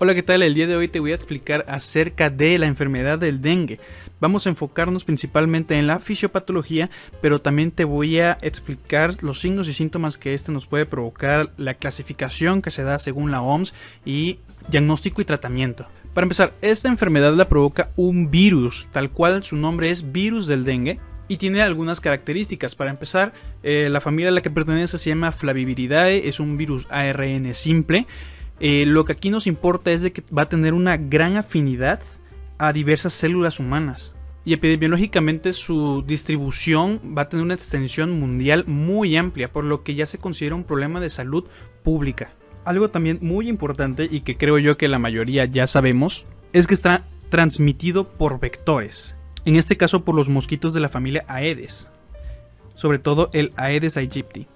Hola, ¿qué tal? El día de hoy te voy a explicar acerca de la enfermedad del dengue. Vamos a enfocarnos principalmente en la fisiopatología, pero también te voy a explicar los signos y síntomas que nos puede provocar, la clasificación que se da según la OMS y diagnóstico y tratamiento. Para empezar, esta enfermedad la provoca un virus, tal cual su nombre es virus del dengue. Y tiene algunas características. Para empezar, la familia a la que pertenece se llama Flaviviridae, es un virus ARN simple. Lo que aquí nos importa es de que va a tener una gran afinidad a diversas células humanas. Y epidemiológicamente su distribución va a tener una extensión mundial muy amplia, por lo que ya se considera un problema de salud pública. Algo también muy importante y que creo yo que la mayoría ya sabemos, es que está transmitido por vectores. En este caso por los mosquitos de la familia Aedes, sobre todo el Aedes aegypti.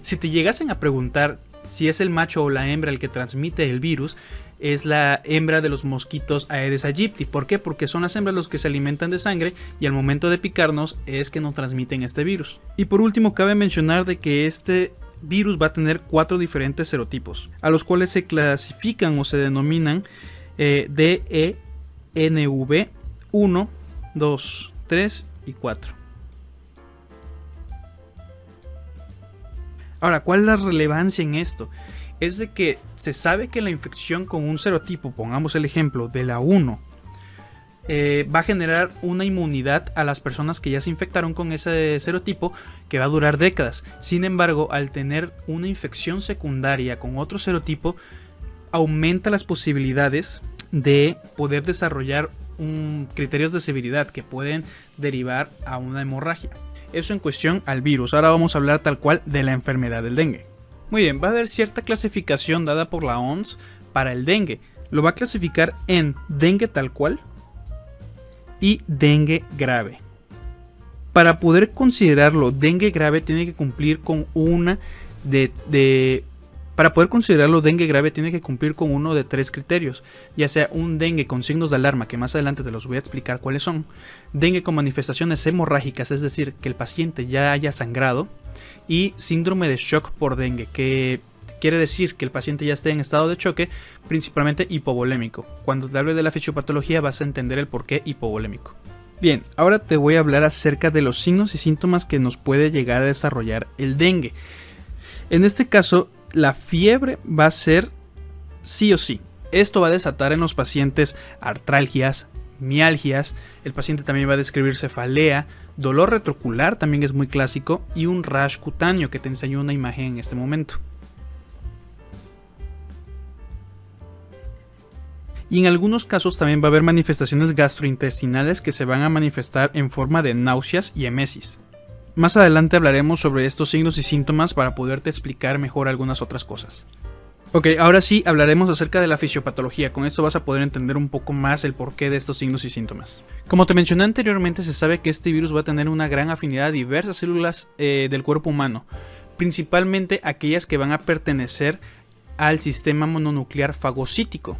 Si te llegasen a preguntar si es el macho o la hembra el que transmite el virus, es la hembra de los mosquitos Aedes aegypti. ¿Por qué? Porque son las hembras los que se alimentan de sangre y al momento de picarnos es que nos transmiten este virus. Y por último cabe mencionar de que este virus va a tener 4 diferentes serotipos, a los cuales se clasifican o se denominan DENV 1, 2, 3 y 4. Ahora, ¿cuál es la relevancia en esto? Es de que se sabe que la infección con un serotipo, pongamos el ejemplo de la 1, va a generar una inmunidad a las personas que ya se infectaron con ese serotipo que va a durar décadas. Sin embargo, al tener una infección secundaria con otro serotipo, aumenta las posibilidades de poder desarrollar criterios de severidad que pueden derivar a una hemorragia. Eso en cuestión al virus. Ahora vamos a hablar tal cual de la enfermedad del dengue. Muy bien, va a haber cierta clasificación dada por la OMS para el dengue. Lo va a clasificar en dengue tal cual y dengue grave. Para poder considerarlo dengue grave tiene que cumplir con Para poder considerarlo dengue grave tiene que cumplir con uno de 3 criterios, ya sea un dengue con signos de alarma, que más adelante te los voy a explicar cuáles son, dengue con manifestaciones hemorrágicas, es decir, que el paciente ya haya sangrado, y síndrome de shock por dengue, que quiere decir que el paciente ya esté en estado de choque, principalmente hipovolémico. Cuando te hable de la fisiopatología vas a entender el porqué hipovolémico. Bien, ahora te voy a hablar acerca de los signos y síntomas que nos puede llegar a desarrollar el dengue. En este caso, la fiebre va a ser sí o sí. Esto va a desatar en los pacientes artralgias, mialgias. El paciente también va a describir cefalea, dolor retrocular también es muy clásico y un rash cutáneo que te enseño una imagen en este momento. Y en algunos casos también va a haber manifestaciones gastrointestinales que se van a manifestar en forma de náuseas y emesis. Más adelante hablaremos sobre estos signos y síntomas para poderte explicar mejor algunas otras cosas. Ok, ahora sí hablaremos acerca de la fisiopatología. Con esto vas a poder entender un poco más el porqué de estos signos y síntomas. Como te mencioné anteriormente, se sabe que este virus va a tener una gran afinidad a diversas células del cuerpo humano, principalmente aquellas que van a pertenecer al sistema mononuclear fagocítico.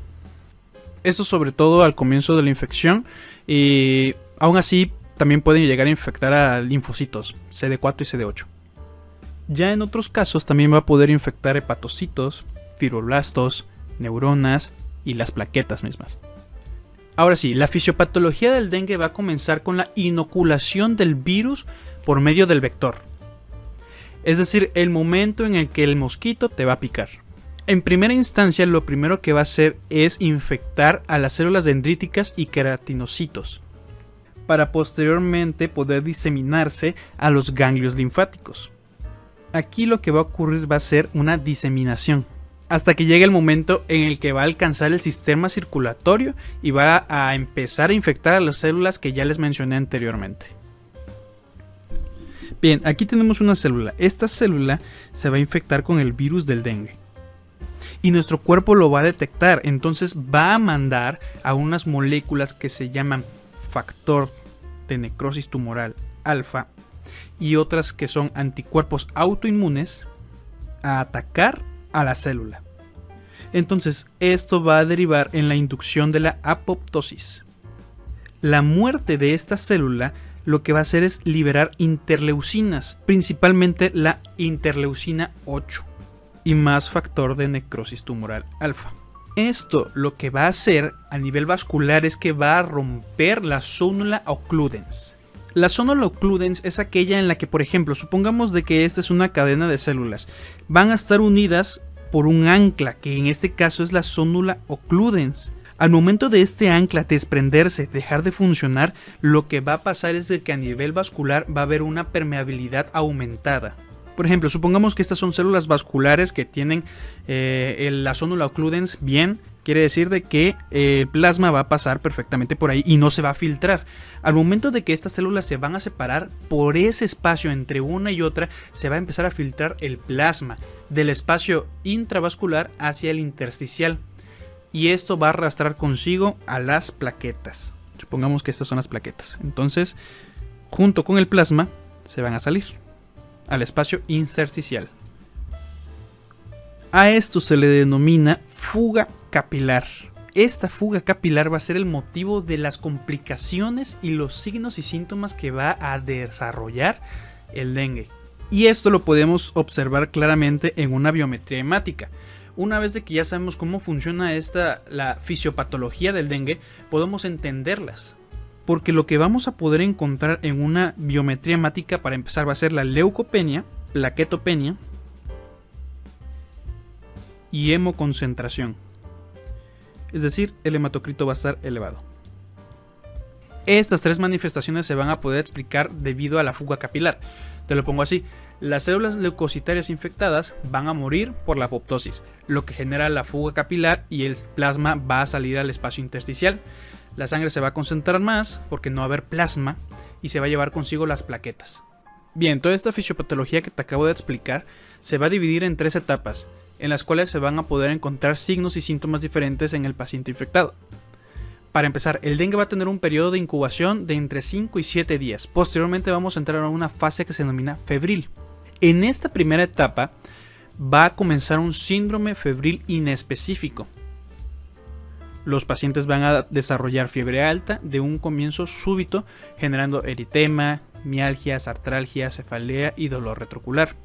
Esto sobre todo al comienzo de la infección y aún así también pueden llegar a infectar a linfocitos, CD4 y CD8. Ya en otros casos también va a poder infectar hepatocitos, fibroblastos, neuronas y las plaquetas mismas. Ahora sí, la fisiopatología del dengue va a comenzar con la inoculación del virus por medio del vector. Es decir, el momento en el que el mosquito te va a picar. En primera instancia, lo primero que va a hacer es infectar a las células dendríticas y queratinocitos, para posteriormente poder diseminarse a los ganglios linfáticos. Aquí lo que va a ocurrir va a ser una diseminación, hasta que llegue el momento en el que va a alcanzar el sistema circulatorio y va a empezar a infectar a las células que ya les mencioné anteriormente. Bien, aquí tenemos una célula. Esta célula se va a infectar con el virus del dengue. Y nuestro cuerpo lo va a detectar, entonces va a mandar a unas moléculas que se llaman factor de necrosis tumoral alfa y otras que son anticuerpos autoinmunes a atacar a la célula. Entonces esto va a derivar en la inducción de la apoptosis. La muerte de esta célula lo que va a hacer es liberar interleucinas, principalmente la interleucina 8. y más factor de necrosis tumoral alfa. Esto lo que va a hacer a nivel vascular es que va a romper la zónula occludens. La zónula occludens es aquella en la que, por ejemplo, supongamos de que esta es una cadena de células. Van a estar unidas por un ancla, que en este caso es la zónula occludens. Al momento de este ancla desprenderse, dejar de funcionar, lo que va a pasar es de que a nivel vascular va a haber una permeabilidad aumentada. Por ejemplo, supongamos que estas son células vasculares que tienen la zónula occludens bien. Quiere decir de que el plasma va a pasar perfectamente por ahí y no se va a filtrar. Al momento de que estas células se van a separar, por ese espacio entre una y otra se va a empezar a filtrar el plasma del espacio intravascular hacia el intersticial. Y esto va a arrastrar consigo a las plaquetas. Supongamos que estas son las plaquetas. Entonces, junto con el plasma, se van a salir al espacio intersticial. A esto se le denomina fuga capilar. Esta fuga capilar va a ser el motivo de las complicaciones y los signos y síntomas que va a desarrollar el dengue. Y esto lo podemos observar claramente en una biometría hemática. Una vez de que ya sabemos cómo funciona la fisiopatología del dengue, podemos entenderlas. Porque lo que vamos a poder encontrar en una biometría hemática para empezar va a ser la leucopenia, plaquetopenia y hemoconcentración. Es decir, el hematocrito va a estar elevado. Estas tres manifestaciones se van a poder explicar debido a la fuga capilar. Te lo pongo así: las células leucocitarias infectadas van a morir por la apoptosis, lo que genera la fuga capilar y el plasma va a salir al espacio intersticial. La sangre se va a concentrar más porque no va a haber plasma y se va a llevar consigo las plaquetas. Bien, toda esta fisiopatología que te acabo de explicar se va a dividir en 3 etapas, en las cuales se van a poder encontrar signos y síntomas diferentes en el paciente infectado. Para empezar, el dengue va a tener un periodo de incubación de entre 5 y 7 días. Posteriormente vamos a entrar a una fase que se denomina febril. En esta primera etapa va a comenzar un síndrome febril inespecífico. Los pacientes van a desarrollar fiebre alta de un comienzo súbito, generando eritema, mialgias, artralgia, cefalea y dolor retrocular.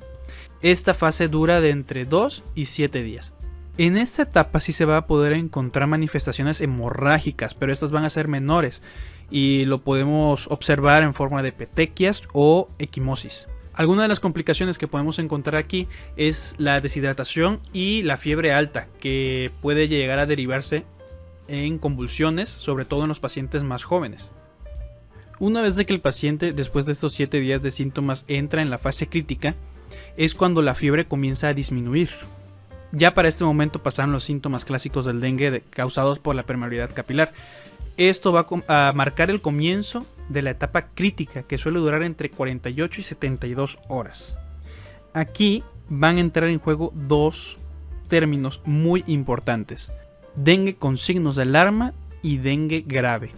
Esta fase dura de entre 2 y 7 días. En esta etapa sí se va a poder encontrar manifestaciones hemorrágicas, pero estas van a ser menores y lo podemos observar en forma de petequias o equimosis. Algunas de las complicaciones que podemos encontrar aquí es la deshidratación y la fiebre alta, que puede llegar a derivarse en convulsiones, sobre todo en los pacientes más jóvenes. Una vez de que el paciente, después de estos 7 días de síntomas, entra en la fase crítica, es cuando la fiebre comienza a disminuir. Ya para este momento pasaron los síntomas clásicos del dengue causados por la permeabilidad capilar. Esto va a marcar el comienzo de la etapa crítica, que suele durar entre 48 y 72 horas. Aquí van a entrar en juego 2 términos muy importantes: dengue con signos de alarma y dengue grave.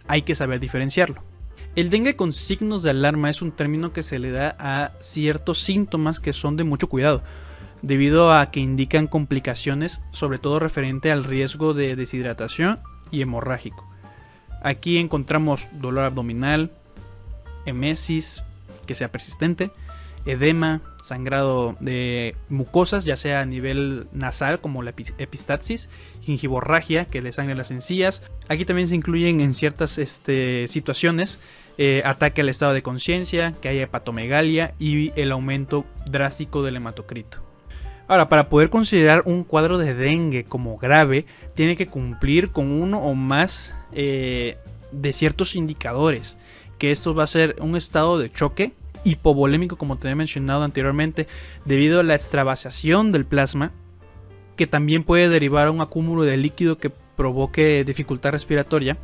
Hay que saber diferenciarlo. El dengue con signos de alarma es un término que se le da a ciertos síntomas que son de mucho cuidado, debido a que indican complicaciones, sobre todo referente al riesgo de deshidratación y hemorrágico. Aquí encontramos dolor abdominal, emesis que sea persistente, edema, sangrado de mucosas, ya sea a nivel nasal como la epistaxis, gingivorragia, que le sangre las encías. Aquí también se incluyen en ciertas situaciones ataque al estado de conciencia, que haya hepatomegalia y el aumento drástico del hematocrito. Ahora, para poder considerar un cuadro de dengue como grave, tiene que cumplir con uno o más de ciertos indicadores, que esto va a ser un estado de choque hipovolémico, como te he mencionado anteriormente, debido a la extravasación del plasma, que también puede derivar a un acúmulo de líquido que provoque dificultad respiratoria.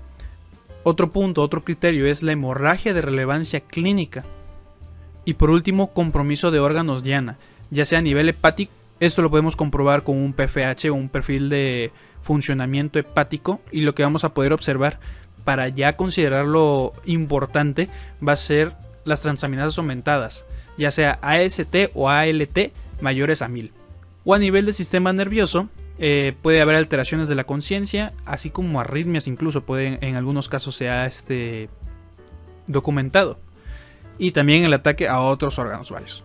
Otro criterio es la hemorragia de relevancia clínica. Y por último, compromiso de órganos diana, ya sea a nivel hepático. Esto lo podemos comprobar con un PFH o un perfil de funcionamiento hepático, y lo que vamos a poder observar para ya considerarlo importante va a ser las transaminasas aumentadas, ya sea AST o ALT mayores a 1000. O a nivel del sistema nervioso, puede haber alteraciones de la conciencia, así como arritmias, incluso en algunos casos se ha documentado. Y también el ataque a otros órganos varios.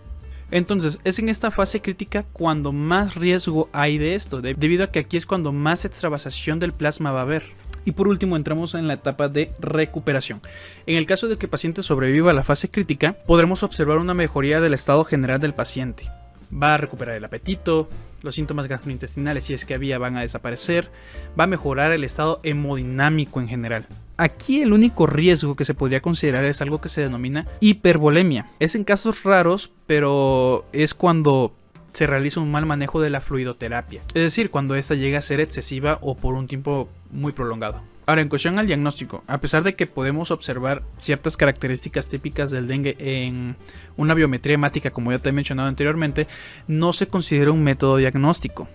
Entonces es en esta fase crítica cuando más riesgo hay de esto, debido a que aquí es cuando más extravasación del plasma va a haber. Y por último entramos en la etapa de recuperación. En el caso de que el paciente sobreviva a la fase crítica, podremos observar una mejoría del estado general del paciente. Va a recuperar el apetito, los síntomas gastrointestinales, si es que había, van a desaparecer, va a mejorar el estado hemodinámico en general. Aquí el único riesgo que se podría considerar es algo que se denomina hipervolemia. Es en casos raros, pero es cuando se realiza un mal manejo de la fluidoterapia, es decir, cuando esta llega a ser excesiva o por un tiempo muy prolongado. Ahora, en cuestión al diagnóstico, a pesar de que podemos observar ciertas características típicas del dengue en una biometría hemática, como ya te he mencionado anteriormente, no se considera un método diagnóstico.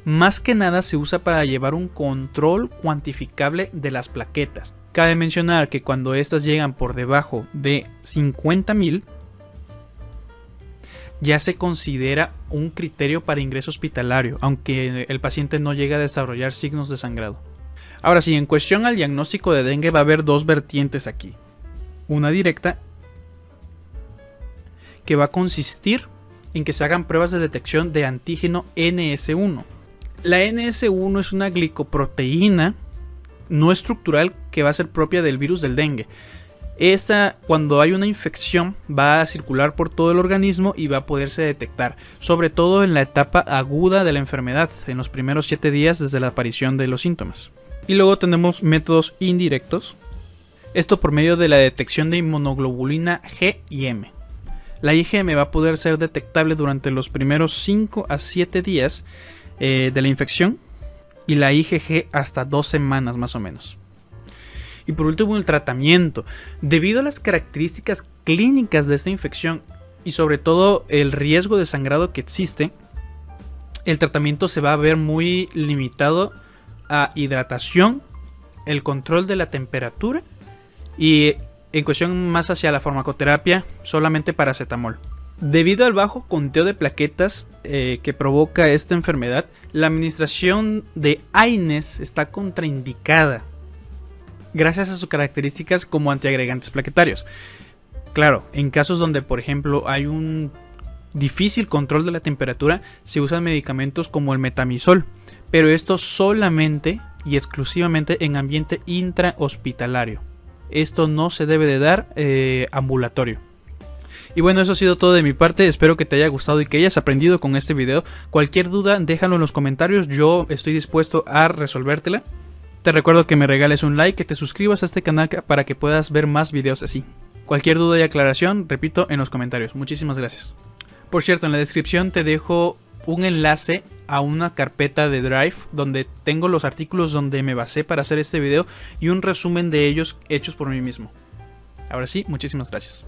Más que nada se usa para llevar un control cuantificable de las plaquetas. Cabe mencionar que cuando estas llegan por debajo de 50.000, ya se considera un criterio para ingreso hospitalario, aunque el paciente no llegue a desarrollar signos de sangrado. Ahora sí, en cuestión al diagnóstico de dengue va a haber dos vertientes aquí. Una directa, que va a consistir en que se hagan pruebas de detección de antígeno NS1. La NS1 es una glicoproteína no estructural que va a ser propia del virus del dengue. Esta, cuando hay una infección, va a circular por todo el organismo y va a poderse detectar, sobre todo en la etapa aguda de la enfermedad, en los primeros 7 días desde la aparición de los síntomas. Y luego tenemos métodos indirectos, esto por medio de la detección de inmunoglobulina G y M. La IgM va a poder ser detectable durante los primeros 5 a 7 días de la infección y la IgG hasta 2 semanas más o menos. Y por último, el tratamiento. Debido a las características clínicas de esta infección y sobre todo el riesgo de sangrado que existe, el tratamiento se va a ver muy limitado a hidratación, el control de la temperatura y en cuestión más hacia la farmacoterapia, solamente paracetamol. Debido al bajo conteo de plaquetas que provoca esta enfermedad, la administración de AINES está contraindicada, gracias a sus características como antiagregantes plaquetarios. Claro, en casos donde por ejemplo hay un difícil control de la temperatura, se usan medicamentos como el metamizol, pero esto solamente y exclusivamente en ambiente intrahospitalario. Esto no se debe de dar ambulatorio. Y bueno, eso ha sido todo de mi parte, espero que te haya gustado y que hayas aprendido con este video. Cualquier duda déjalo en los comentarios, yo estoy dispuesto a resolvértela. Te recuerdo que me regales un like, que te suscribas a este canal para que puedas ver más videos así. Cualquier duda y aclaración, repito, en los comentarios. Muchísimas gracias. Por cierto, en la descripción te dejo un enlace a una carpeta de Drive donde tengo los artículos donde me basé para hacer este video y un resumen de ellos hechos por mí mismo. Ahora sí, muchísimas gracias.